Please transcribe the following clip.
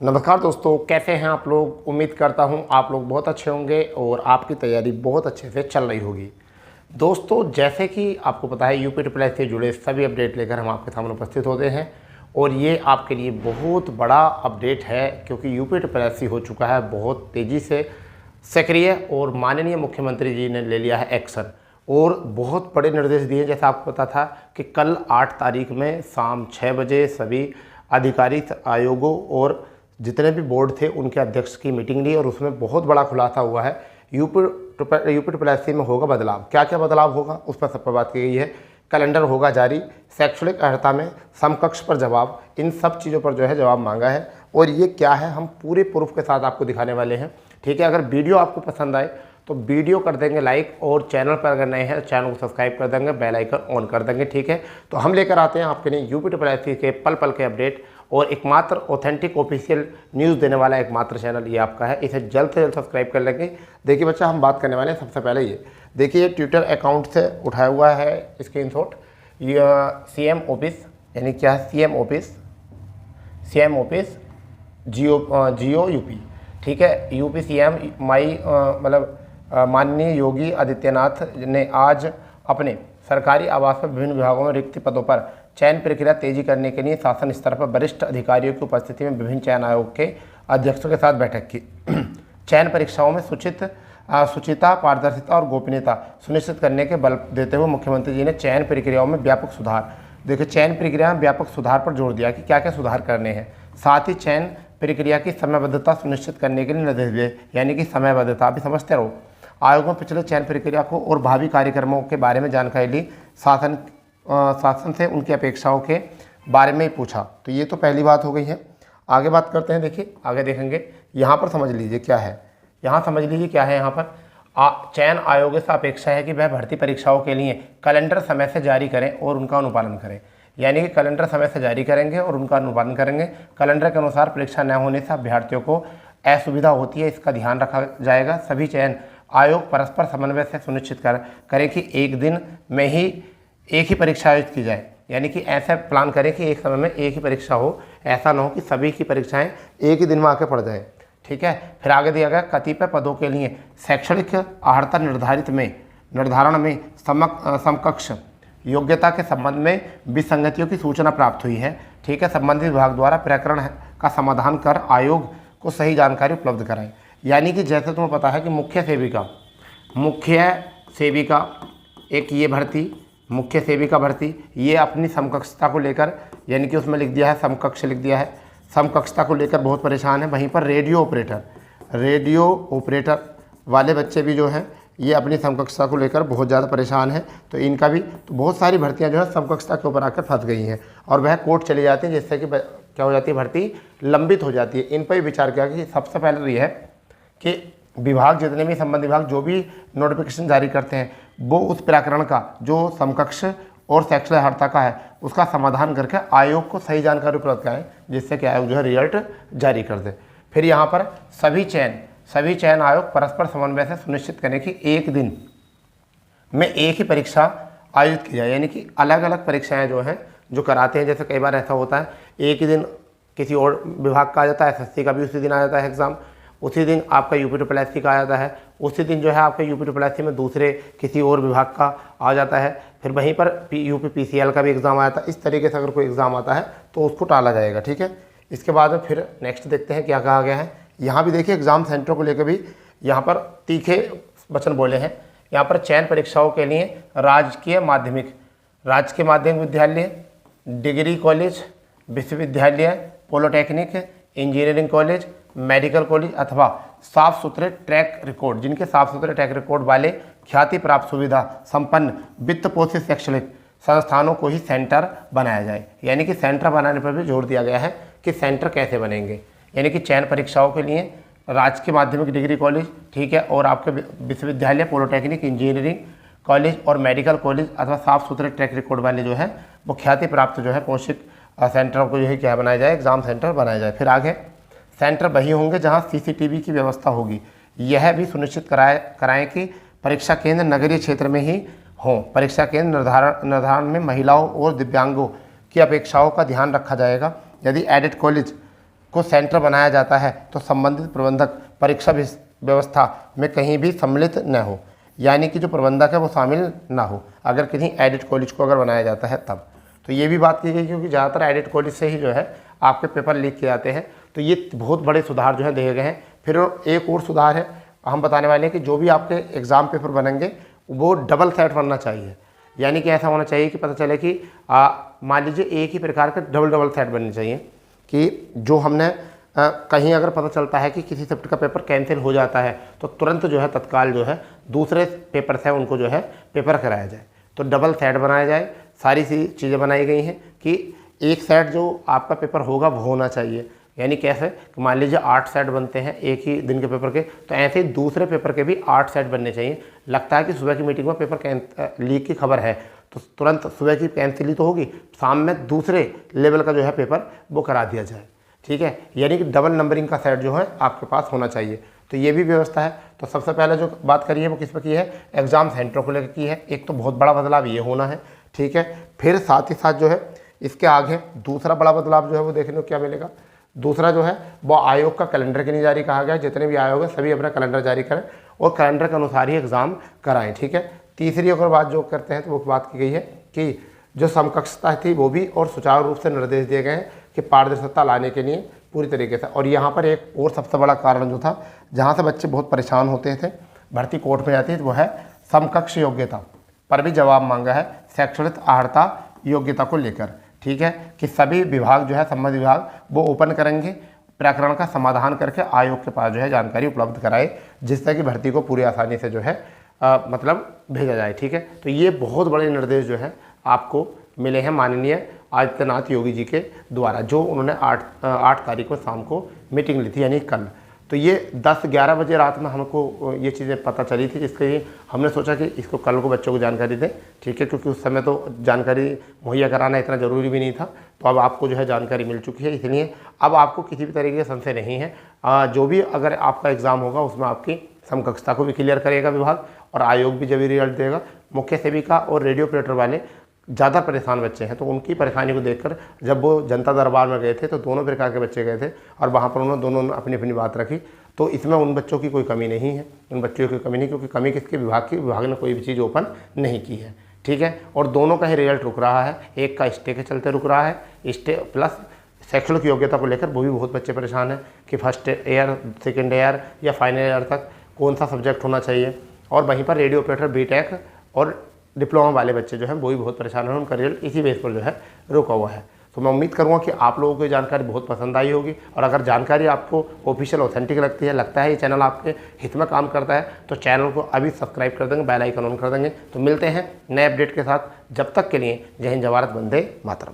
नमस्कार दोस्तों, कैसे हैं आप लोग। उम्मीद करता हूं आप लोग बहुत अच्छे होंगे और आपकी तैयारी बहुत अच्छे से चल रही होगी। दोस्तों, जैसे कि आपको पता है यूपी ट्रिपल एस से जुड़े सभी अपडेट लेकर हम आपके सामने उपस्थित होते हैं और ये आपके लिए बहुत बड़ा अपडेट है क्योंकि यूपी ट्रिपल एस हो चुका है बहुत तेज़ी से सक्रिय और माननीय मुख्यमंत्री जी ने ले लिया है एक्शन और बहुत बड़े निर्देश दिए। जैसा आपको पता था कि कल 8 तारीख में शाम 6 बजे सभी अधिकारी आयोगों और जितने भी बोर्ड थे उनके अध्यक्ष की मीटिंग ली और उसमें बहुत बड़ा खुलासा हुआ है। यूपी ट्रिपल एस में होगा बदलाव। क्या क्या बदलाव होगा उस पर सब पर बात की गई है। कैलेंडर होगा जारी, शैक्षणिक अर्हता में समकक्ष पर जवाब, इन सब चीज़ों पर जो है जवाब मांगा है और ये क्या है हम पूरे प्रूफ के साथ आपको दिखाने वाले हैं। ठीक है, अगर वीडियो आपको पसंद आए तो वीडियो कर देंगे लाइक और चैनल पर अगर नए हैं तो चैनल को सब्सक्राइब कर देंगे, बेल आइकन ऑन कर देंगे। ठीक है, तो हम लेकर आते हैं आपके लिए यूपी ट्रिपल एस के पल पल के अपडेट और एकमात्र ऑथेंटिक ऑफिशियल न्यूज़ देने वाला एकमात्र चैनल ये आपका है। इसे जल्द से जल्द सब्सक्राइब कर लेंगे। देखिए बच्चा, हम बात करने वाले हैं सबसे पहले ये देखिए ट्विटर अकाउंट से उठाया हुआ है स्क्रीनशॉट। ये सीएम ऑफिस यानी क्या है, सीएम ऑफिस जियो यूपी। ठीक है, यूपी सीएम माननीय योगी आदित्यनाथ ने आज अपने सरकारी आवास में विभिन्न विभागों में रिक्त पदों पर चयन प्रक्रिया तेजी करने के लिए शासन स्तर पर वरिष्ठ अधिकारियों की उपस्थिति में विभिन्न चयन आयोग के अध्यक्षों के साथ बैठक की। चयन परीक्षाओं में शुचिता, पारदर्शिता और गोपनीयता सुनिश्चित करने के बल देते हुए मुख्यमंत्री जी ने चयन प्रक्रियाओं में व्यापक सुधार, देखिए चयन प्रक्रिया में व्यापक सुधार पर जोर दिया कि क्या क्या सुधार करने हैं। साथ ही चयन प्रक्रिया की समयबद्धता सुनिश्चित करने के लिए निर्देश दिए, यानी कि समयबद्धता अभी समझते रहो। आयोग में पिछले चयन प्रक्रिया को और भावी कार्यक्रमों के बारे में जानकारी ली, शासन से उनकी अपेक्षाओं के बारे में ही पूछा। तो ये तो पहली बात हो गई है। आगे बात करते हैं, देखिए आगे देखेंगे। यहाँ पर समझ लीजिए क्या है, यहाँ पर चयन आयोग से अपेक्षा है कि वह भर्ती परीक्षाओं के लिए कैलेंडर समय से जारी करें और उनका अनुपालन करें, यानी कि कैलेंडर समय से जारी करेंगे और उनका अनुपालन करेंगे। कैलेंडर के अनुसार परीक्षा न होने से अभ्यर्थियों को असुविधा होती है, इसका ध्यान रखा जाएगा। सभी चयन आयोग परस्पर समन्वय से सुनिश्चित करें कि एक दिन में ही एक ही परीक्षा आयोजित की जाए, यानी कि ऐसा प्लान करें कि एक समय में एक ही परीक्षा हो, ऐसा ना हो कि सभी की परीक्षाएं एक ही दिन में आके पड़ जाए। ठीक है, फिर आगे दिया गया कतिपय पदों के लिए शैक्षणिक अर्हता निर्धारण में समकक्ष योग्यता के संबंध में विसंगतियों की सूचना प्राप्त हुई है। ठीक है, संबंधित विभाग द्वारा प्रकरण का समाधान कर आयोग को सही जानकारी उपलब्ध कराएं। यानी कि जैसे तुम्हें पता है कि मुख्य सेविका एक ये भर्ती, मुख्य सेविका भर्ती, ये अपनी समकक्षता को लेकर, यानी कि उसमें लिख दिया है समकक्ष लिख दिया है, समकक्षता को लेकर बहुत परेशान है। वहीं पर रेडियो ऑपरेटर वाले बच्चे भी जो हैं ये अपनी समकक्षता को लेकर बहुत ज़्यादा परेशान है। तो इनका भी तो बहुत सारी भर्तियां जो है समकक्षता के ऊपर आकर फंस गई हैं और वह कोर्ट चली जाती है, जिससे कि क्या हो जाती है, भर्ती लंबित हो जाती है। इन पर भी विचार किया कि सबसे पहले तो ये है कि विभाग, जितने भी संबंधित विभाग जो भी नोटिफिकेशन जारी करते हैं वो उस प्रकरण का जो समकक्ष और शैक्षणिक अर्हता का है उसका समाधान करके आयोग को सही जानकारी उपलब्ध कराएं, जिससे कि आयोग जो है रिजल्ट जारी कर दे। फिर यहाँ पर सभी चयन आयोग परस्पर समन्वय से सुनिश्चित करें कि एक दिन में एक ही परीक्षा आयोजित की जाए, यानी कि अलग अलग परीक्षाएं जो हैं जो कराते हैं। जैसे कई बार ऐसा होता है एक ही दिन किसी और विभाग का आ जाता है, एसएससी का भी उसी दिन आ जाता है एग्ज़ाम, उसी दिन आपका यूपी ट्रिपल एस का आ जाता है, उसी दिन जो है आपका यूपी ट्रिपल एस में दूसरे किसी और विभाग का आ जाता है, फिर वहीं पर यूपी पीसीएल का भी एग्ज़ाम आ जाता है। इस तरीके से अगर कोई एग्ज़ाम आता है तो उसको टाला जाएगा। ठीक है, इसके बाद में फिर नेक्स्ट देखते हैं क्या कहा गया है। यहाँ भी देखिए एग्ज़ाम सेंटर को लेकर भी यहाँ पर तीखे वचन बोले हैं। यहाँ पर चयन परीक्षाओं के लिए राजकीय माध्यमिक विद्यालय, डिग्री कॉलेज, विश्वविद्यालय, polytechnic, engineering college, medical college अथवा साफ सुथरे ट्रैक रिकॉर्ड, जिनके साफ सुथरे ट्रैक रिकॉर्ड वाले ख्याति प्राप्त सुविधा संपन्न वित्त पोषित शैक्षणिक संस्थानों को ही सेंटर बनाया जाए। यानी कि सेंटर बनाने पर भी जोर दिया गया है कि सेंटर कैसे बनेंगे, यानी कि चयन परीक्षाओं के लिए राजकीय माध्यमिक डिग्री कॉलेज, ठीक है, और आपके विश्वविद्यालय, पॉलिटेक्निक, इंजीनियरिंग कॉलेज और मेडिकल कॉलेज अथवा साफ सुथरे ट्रैक रिकॉर्ड वाले जो है वो ख्याति प्राप्त जो है पोषित सेंटरों को जो है क्या बनाया जाए, एग्जाम सेंटर बनाया जाए। फिर आगे सेंटर वही होंगे जहां सीसीटीवी की व्यवस्था होगी। यह भी सुनिश्चित कराएं कि परीक्षा केंद्र नगरीय क्षेत्र में ही हों। परीक्षा केंद्र निर्धारण में महिलाओं और दिव्यांगों की अपेक्षाओं का ध्यान रखा जाएगा। यदि एडेड कॉलेज को सेंटर बनाया जाता है तो संबंधित प्रबंधक परीक्षा व्यवस्था में कहीं भी सम्मिलित न हो, यानी कि जो प्रबंधक है वो शामिल ना हो अगर किसी एडिट कॉलेज को अगर बनाया जाता है तब। तो ये भी बात की गई क्योंकि ज़्यादातर एडिट कॉलेज से ही जो है आपके पेपर लीक किए जाते हैं। तो ये बहुत बड़े सुधार जो है दिए गए हैं। फिर एक और सुधार है, हम बताने वाले हैं कि जो भी आपके एग्ज़ाम पेपर बनेंगे वो डबल सेट बनना चाहिए, यानी कि ऐसा होना चाहिए कि पता चले कि मान लीजिए एक ही प्रकार के डबल सेट बनने चाहिए कि जो हमने कहीं अगर पता चलता है कि किसी शिफ्ट का पेपर कैंसिल हो जाता है तो तुरंत जो है तत्काल जो है दूसरे पेपर से उनको जो है पेपर कराया जाए। तो डबल सेट बनाया जाए। सारी सी चीज़ें बनाई गई हैं कि एक सेट जो आपका पेपर होगा वो होना चाहिए, यानी कैसे कि मान लीजिए 8 सेट बनते हैं एक ही दिन के पेपर के, तो ऐसे ही दूसरे पेपर के भी 8 सेट बनने चाहिए। लगता है कि सुबह की मीटिंग में पेपर लीक की खबर है तो तुरंत सुबह की कैंसिल ही तो होगी, शाम में दूसरे लेवल का जो है पेपर वो करा दिया जाए, ठीक है। यानी कि डबल नंबरिंग का सेट जो है आपके पास होना चाहिए। तो ये भी व्यवस्था है। तो सबसे पहले जो बात करिए वो किस पर की है, एग्ज़ाम सेंटरों को लेकर की है। एक तो बहुत बड़ा बदलाव ये होना है, ठीक है। फिर साथ ही साथ जो है इसके आगे दूसरा बड़ा बदलाव जो है वो देखने को क्या मिलेगा। दूसरा जो है वो आयोग का कैलेंडर के लिए जारी कहा गया है। जितने भी आयोग है सभी अपना कैलेंडर जारी करें और कैलेंडर के अनुसार ही एग्ज़ाम कराएं, ठीक है। तीसरी अगर बात जो करते हैं तो वो बात की गई है कि जो समकक्षता थी वो भी और सुचारू रूप से निर्देश दिए गए हैं कि पारदर्शिता लाने के लिए पूरी तरीके से। और यहाँ पर एक और सबसे बड़ा कारण जो था जहाँ से बच्चे बहुत परेशान होते थे, भर्ती कोर्ट में जाती है, वो है समकक्ष योग्यता पर भी जवाब मांगा है शैक्षणिक अर्हता योग्यता को लेकर, ठीक है। कि सभी विभाग जो है संबंधित विभाग वो ओपन करेंगे, प्रकरण का समाधान करके आयोग के पास जो है जानकारी उपलब्ध कराए, जिससे कि भर्ती को पूरी आसानी से जो है मतलब भेजा जाए, ठीक है। तो ये बहुत बड़े निर्देश जो है आपको मिले हैं माननीय आदित्यनाथ योगी जी के द्वारा, जो उन्होंने 8 तारीख को शाम को मीटिंग ली थी, यानी कल। तो ये 10-11 बजे रात में हमको ये चीज़ें पता चली थी, जिसके लिए हमने सोचा कि इसको कल को बच्चों को जानकारी दें, ठीक है, क्योंकि उस समय तो जानकारी मुहैया कराना इतना ज़रूरी भी नहीं था। तो अब आपको जो है जानकारी मिल चुकी है, इसलिए अब आपको किसी भी तरीके का संशय नहीं है। जो भी अगर आपका एग्ज़ाम होगा उसमें आपकी समकक्षता को भी क्लियर करेगा विभाग, और आयोग भी जब रिजल्ट देगा। मुख्य सेविका और रेडियो ऑपरेटर वाले ज़्यादा परेशान बच्चे हैं, तो उनकी परेशानी को देखकर जब वो जनता दरबार में गए थे तो दोनों प्रकार के बच्चे गए थे और वहाँ पर उन्होंने दोनों अपनी अपनी बात रखी। तो इसमें उन बच्चों की कोई कमी नहीं है, उन बच्चों की कमी नहीं, क्योंकि कमी किसके, विभाग की। विभाग ने कोई भी चीज़ ओपन नहीं की है, ठीक है। और दोनों का ही रिजल्ट रुक रहा है, एक का स्टे के चलते रुक रहा है, स्टे प्लस शैक्षणिक योग्यता को लेकर वो भी बहुत बच्चे परेशान हैं कि फर्स्ट ईयर, सेकेंड ईयर या फाइनल ईयर तक कौन सा सब्जेक्ट होना चाहिए। और वहीं पर रेडियो ऑपरेटर, बीटेक और डिप्लोमा वाले बच्चे जो हैं वो भी बहुत परेशान हैं, उनका रिजल्ट इसी बेस पर जो है रुका हुआ है। तो मैं उम्मीद करूँगा कि आप लोगों को ये जानकारी बहुत पसंद आई होगी, और अगर जानकारी आपको ऑफिशियल ऑथेंटिक लगती है, लगता है ये चैनल आपके हित में काम करता है, तो चैनल को अभी सब्सक्राइब कर देंगे, बेल आइकन ऑन कर देंगे। तो मिलते हैं नए अपडेट के साथ, जब तक के लिए जय हिंद, जय भारत, वंदे मातरम।